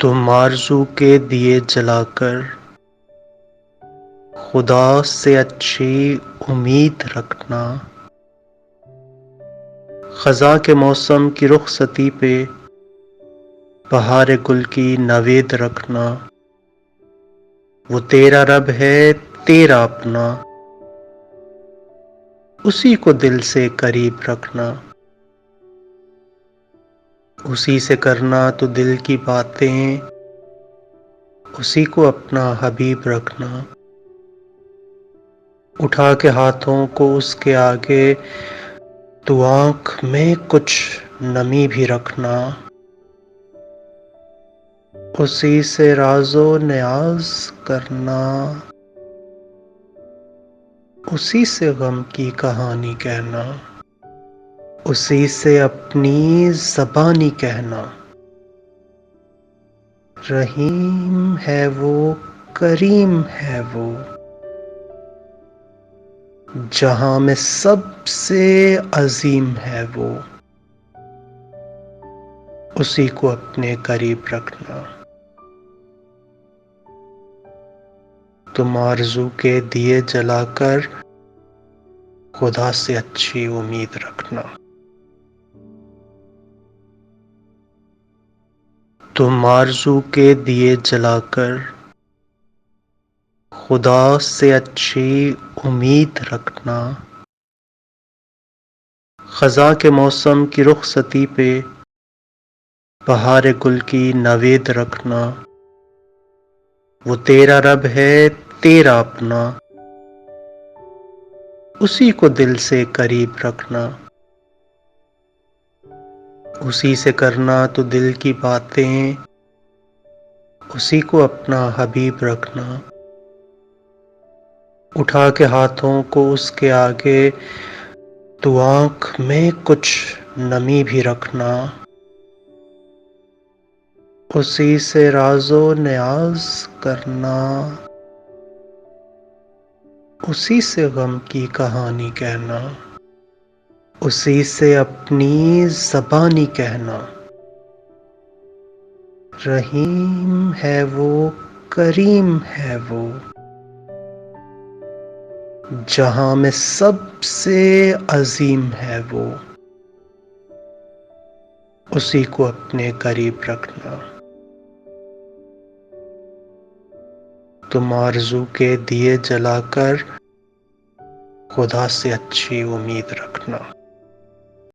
تم آرزو کے دیے جلا کر خدا سے اچھی امید رکھنا، خزاں کے موسم کی رخصتی پہ بہار گل کی نوید رکھنا۔ وہ تیرا رب ہے تیرا اپنا، اسی کو دل سے قریب رکھنا، اسی سے کرنا تو دل کی باتیں، اسی کو اپنا حبیب رکھنا۔ اٹھا کے ہاتھوں کو اس کے آگے تو آنکھ میں کچھ نمی بھی رکھنا، اسی سے راز و نیاز کرنا، اسی سے غم کی کہانی کہنا، اسی سے اپنی زبانی کہنا۔ رحیم ہے وہ کریم ہے وہ، جہاں میں سب سے عظیم ہے وہ، اسی کو اپنے قریب رکھنا۔ تم آرزو کے دیے جلا کر خدا سے اچھی امید رکھنا۔ تم آرزو کے دیے جلا کر خدا سے اچھی امید رکھنا، خزاں کے موسم کی رخصتی پہ بہار گل کی نوید رکھنا۔ وہ تیرا رب ہے تیرا اپنا، اسی کو دل سے قریب رکھنا، اسی سے کرنا تو دل کی باتیں، اسی کو اپنا حبیب رکھنا۔ اٹھا کے ہاتھوں کو اس کے آگے تو آنکھ میں کچھ نمی بھی رکھنا، اسی سے راز و نیاز کرنا، اسی سے غم کی کہانی کہنا، اسی سے اپنی زبانی کہنا۔ رحیم ہے وہ کریم ہے وہ، جہاں میں سب سے عظیم ہے وہ، اسی کو اپنے قریب رکھنا۔ تم آرزو کے دیے جلا کر خدا سے اچھی امید رکھنا۔